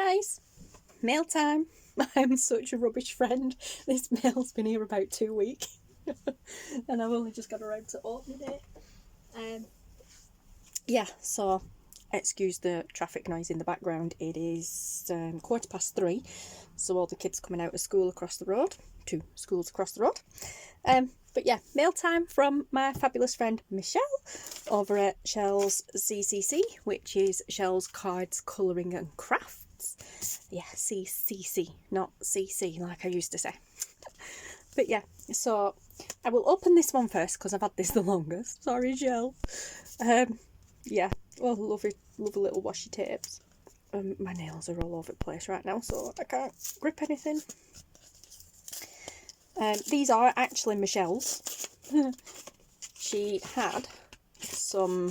guys, mail time. I'm such a rubbish friend. This mail's been here about 2 weeks and I've only just got around to opening it. Yeah, so excuse the traffic noise in the background. It is 3:15, so all the kids coming out of school across the road, 2 schools across the road. But yeah, mail time from my fabulous friend Michelle over at Shell's CCC, which is Shell's Cards, Colouring and Crafts. Yeah, CCC, not CC like I used to say. But yeah, so I will open this one first because I've had this the longest. Sorry, Shell. Yeah, well, lovely little washi tapes. My nails are all over the place right now, so I can't grip anything. These are actually Michelle's. She had some,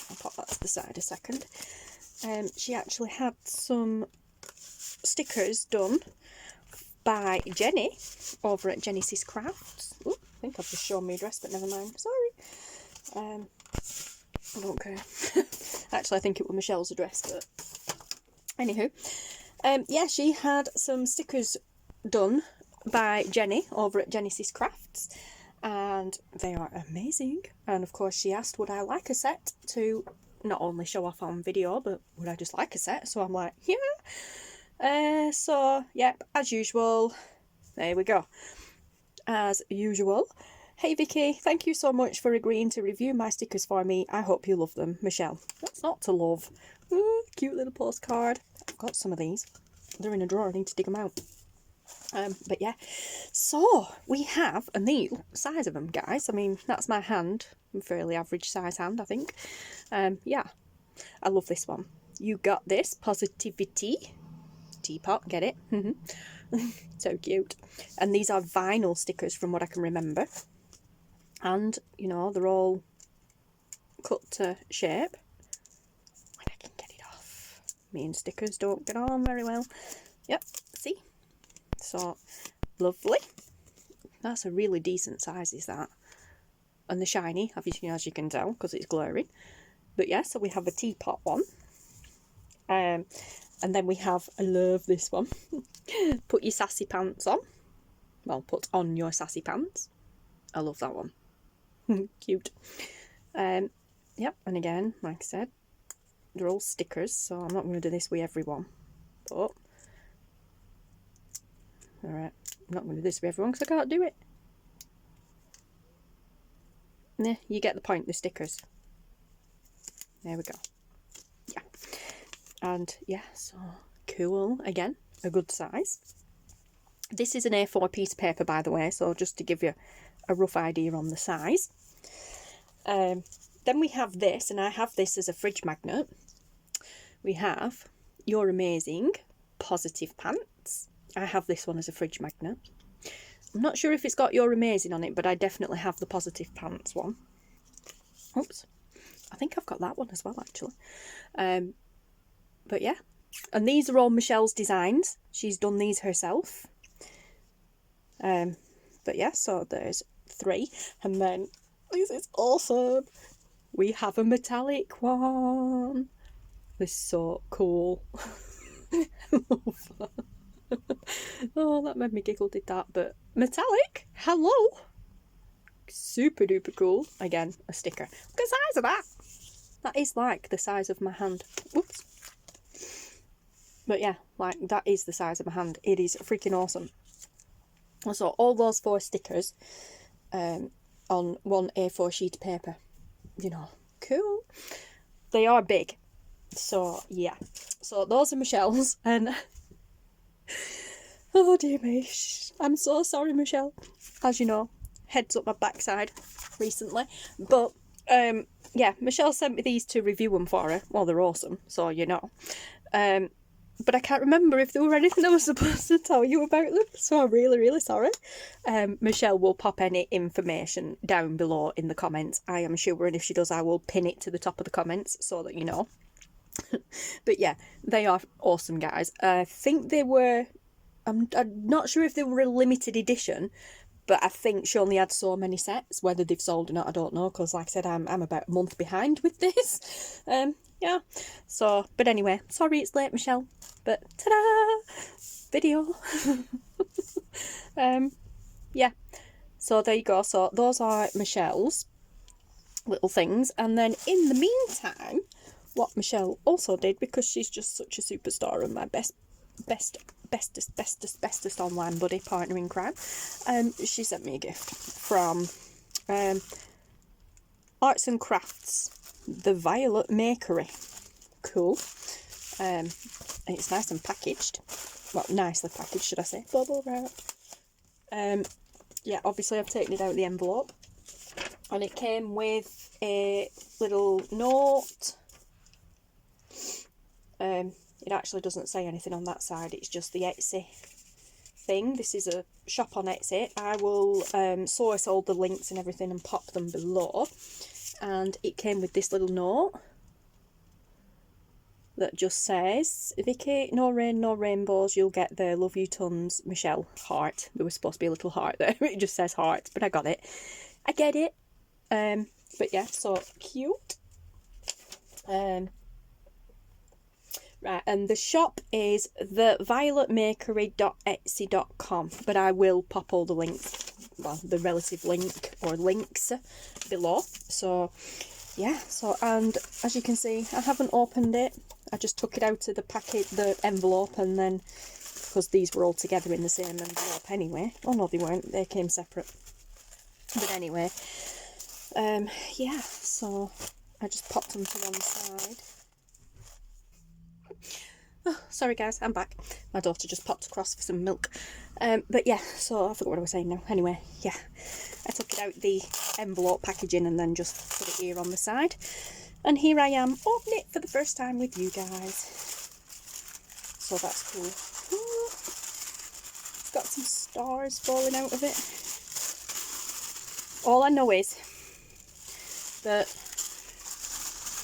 I'll pop that to the side a second. She actually had some stickers done by Jenny over at Jennysis Crafts. Ooh, I think I've just shown my address, but never mind. Sorry. I don't care. Actually, I think it was Michelle's address, but anywho. Yeah, she had some stickers done by Jenny over at Jennysis Crafts, and they are amazing. And of course she asked would I like a set to not only show off on video, but would I just like a set? So I'm like, yeah. So yep, as usual, there we go. As usual. Hey Vicky, thank you so much for agreeing to review my stickers for me. I hope you love them. Michelle. What's not to love? Ooh, cute little postcard. I've got some of these. They're in a drawer. I need to dig them out. But yeah, so we have a new size of them, guys. I mean, that's my hand, a fairly average size hand, I think. Yeah, I love this one. You got this positivity teapot, get it? So cute. And these are vinyl stickers from what I can remember, and you know, they're all cut to shape. When I can get it off. Me and stickers don't get on very well. Yep, see? So lovely. That's a really decent size, is that? And they're shiny, obviously, as you can tell, because it's glowing. But yeah, so we have a teapot one. And then we have, I love this one. Put your sassy pants on. Well, put on your sassy pants. I love that one. Cute. Yep, and again, like I said, they're all stickers, so I'm not going to do this with everyone. But alright, I'm not going to do this with everyone because I can't do it. Nah, you get the point, the stickers. There we go. Yeah. And yeah, so cool. Again, a good size. This is an A4 piece of paper, by the way, so just to give you a rough idea on the size. Then we have this, and I have this as a fridge magnet. We have You're Amazing Positive Pants. I have this one as a fridge magnet. I'm not sure if it's got You're Amazing on it, but I definitely have the Positive Pants one. Oops. I think I've got that one as well, actually. But yeah. And these are all Michelle's designs. She's done these herself. But yeah, so there's 3. And then, this is awesome. We have a metallic one. This is so cool. I love that. Oh, that made me giggle, did that. But metallic? Hello? Super duper cool. Again, a sticker. Look at the size of that. That is like the size of my hand. Whoops. But yeah, like that is the size of my hand. It is freaking awesome. So all those 4 stickers on one A4 sheet of paper. You know, cool. They are big. So yeah. So those are Michelle's, and oh dear me. I'm so sorry, Michelle. As you know, heads up my backside recently. But yeah, Michelle sent me these to review them for her. Well, they're awesome, so you know. But I can't remember if there were anything I was supposed to tell you about them, so I'm really, really sorry. Michelle will pop any information down below in the comments, I am sure, and if she does, I will pin it to the top of the comments so that you know. But yeah, they are awesome, guys. I think they were, I'm not sure if they were a limited edition, but I think she only had so many sets. Whether they've sold or not, I don't know, because like I said, I'm about a month behind with this. Yeah, so, but anyway, sorry it's late, Michelle, but ta-da, video. Yeah, so there you go. So those are Michelle's little things, and then in the meantime, what Michelle also did, because she's just such a superstar and my bestest online buddy, partner in crime, she sent me a gift from Arts and Crafts, the Violet Makery. Cool. And it's nice and packaged. Well, nicely packaged, should I say. Bubble wrap. Yeah, obviously I've taken it out of the envelope, and it came with a little note. It actually doesn't say anything on that side, it's just the Etsy thing. This is a shop on Etsy. I will source all the links and everything and pop them below. And it came with this little note that just says, Vicky, no rain, no rainbows, you'll get there, love you tons, Michelle, heart. There was supposed to be a little heart there, it just says heart, but I got it. I get it. But yeah, so cute. Right, and the shop is thevioletmakery.etsy.com, but I will pop all the links, well, the relative link or links below. So yeah, so, and as you can see, I haven't opened it. I just took it out of the packet, the envelope, and then, because these were all together in the same envelope anyway. Oh no, they weren't, they came separate. But anyway, yeah, so I just popped them to one side. Oh, sorry guys, I'm back. My daughter just popped across for some milk. But yeah, so I forgot what I was saying now. Anyway, yeah, I took it out the envelope packaging and then just put it here on the side. And here I am, opening it for the first time with you guys. So that's cool. Ooh, it's got some stars falling out of it. All I know is that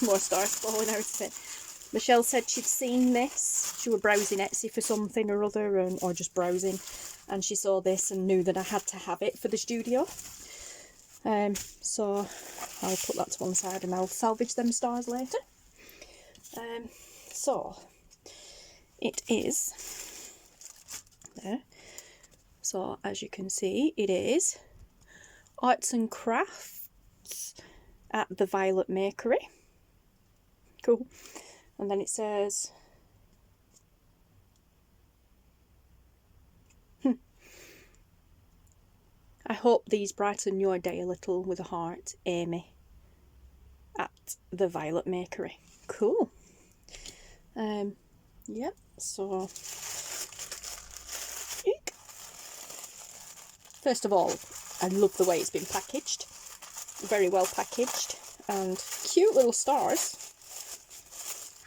more stars falling out of it. Michelle said she'd seen this. She was browsing Etsy for something or other, or just browsing, and she saw this and knew that I had to have it for the studio. So I'll put that to one side and I'll salvage them stars later. So it is there. So as you can see, it is Arts and Crafts at the Violet Makery. Cool. And then it says, I hope these brighten your day a little with a heart, Amy, at the Violet Makery. Cool. Yep, so eek. First of all, I love the way it's been packaged. Very well packaged, and cute little stars.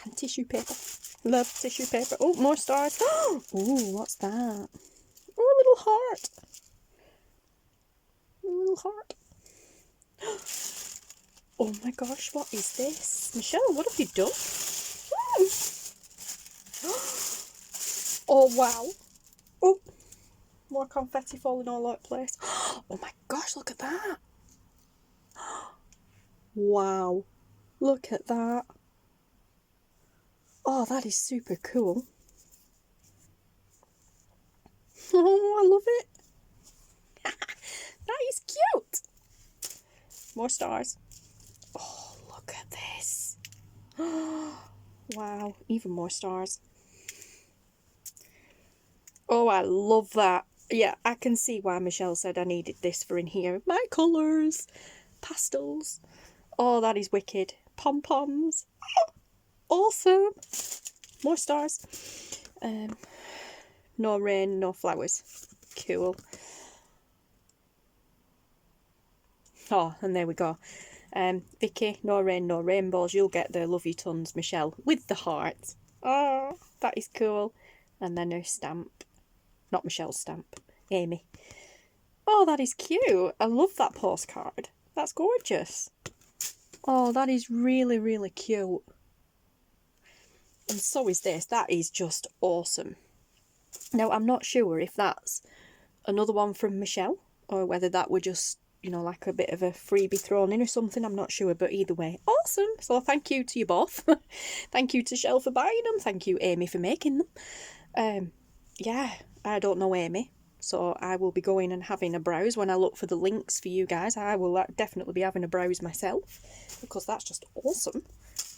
And tissue paper. Love tissue paper. Oh, more stars. Oh, what's that? Oh, a little heart. A little heart. Oh my gosh, what is this? Michelle, what have you done? Oh, wow. Oh, more confetti falling all over the place. Oh my gosh, look at that. Wow. Look at that. Oh, that is super cool. Oh, I love it. That is cute. More stars. Oh, look at this. Wow, even more stars. Oh, I love that. Yeah, I can see why Michelle said I needed this for in here. My colours. Pastels. Oh, that is wicked. Pom-poms. Awesome. More stars. No rain, no flowers. Cool. Oh, and there we go. Vicky, no rain, no rainbows. You'll get there. Love you tons, Michelle. With the heart. Oh, that is cool. And then her stamp. Not Michelle's stamp. Amy. Oh, that is cute. I love that postcard. That's gorgeous. Oh, that is really, really cute. And so is this. That is just awesome. Now, I'm not sure if that's another one from Michelle or whether that were just, you know, like a bit of a freebie thrown in or something, I'm not sure, but either way, awesome. So thank you to you both. Thank you to Shell for buying them, thank you Amy for making them. Yeah, I don't know Amy, so I will be going and having a browse when I look for the links for you guys. I will definitely be having a browse myself, because that's just awesome.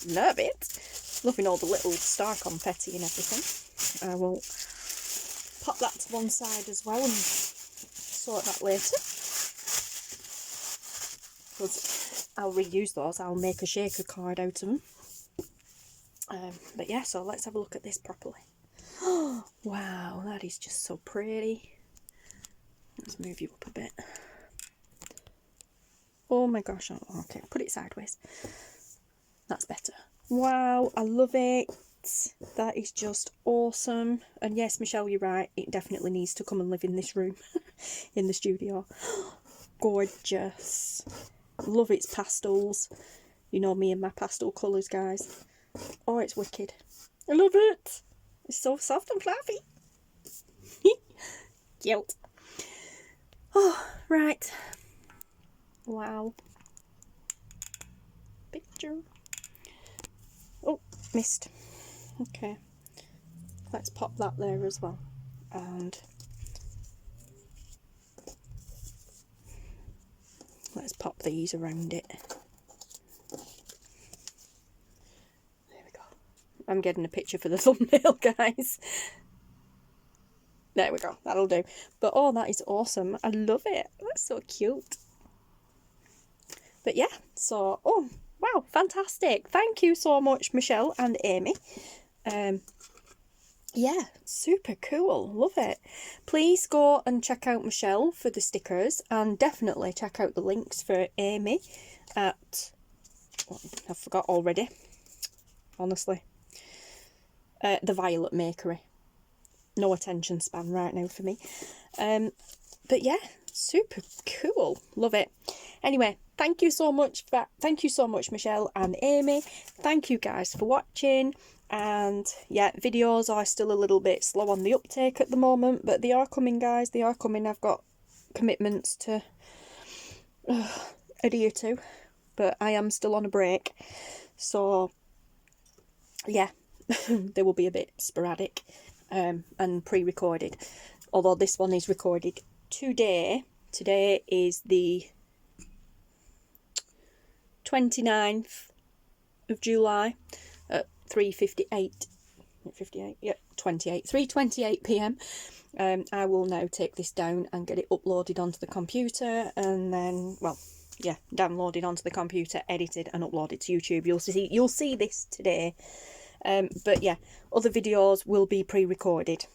Love it. Loving all the little star confetti and everything. I will pop that to one side as well and sort that later, because I'll reuse those. I'll make a shaker card out of them. But yeah, so let's have a look at this properly. Oh, wow, that is just so pretty. Let's move you up a bit. Oh my gosh, oh, okay, put it sideways. That's better. Wow, I love it. That is just awesome. And yes, Michelle, you're right, it definitely needs to come and live in this room in the studio. Gorgeous. Love its pastels. You know me and my pastel colours, guys. Oh, it's wicked. I love it. It's so soft and fluffy. Cute. Oh, right. Wow. Picture. Oh, missed. Okay. Let's pop that there as well. And let's pop these around it. There we go. I'm getting a picture for the thumbnail, guys. There we go. That'll do. But oh, that is awesome. I love it. That's so cute. But yeah, so, oh, wow, fantastic. Thank you so much, Michelle and Amy. Yeah, super cool. Love it. Please go and check out Michelle for the stickers, and definitely check out the links for Amy at, oh, I forgot already, honestly, the Violet Makery. No attention span right now for me. But yeah, super cool. Love it. Anyway, thank you so much, Michelle and Amy. Thank you guys for watching. And yeah, videos are still a little bit slow on the uptake at the moment, but they are coming, guys. They are coming. I've got commitments to adhere to, but I am still on a break, so yeah, they will be a bit sporadic and pre-recorded, although this one is recorded today. Today is the 29th of July at 3:58. 58, yep, 3:28 p.m. I will now take this down and get it uploaded onto the computer, and then, well, yeah, downloaded onto the computer, edited and uploaded to YouTube. You'll see this today. But yeah, other videos will be pre-recorded.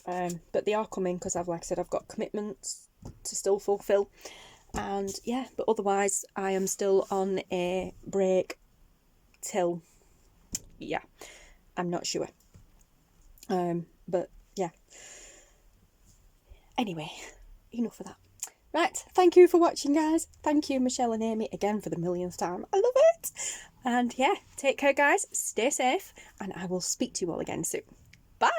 But they are coming because like I said, I've got commitments to still fulfill. And yeah, but otherwise I am still on a break till, yeah, I'm not sure. But yeah. Anyway, enough of that. Right, thank you for watching, guys. Thank you, Michelle and Amy, again for the millionth time. I love it. And yeah, take care, guys. Stay safe, and I will speak to you all again soon. Bye.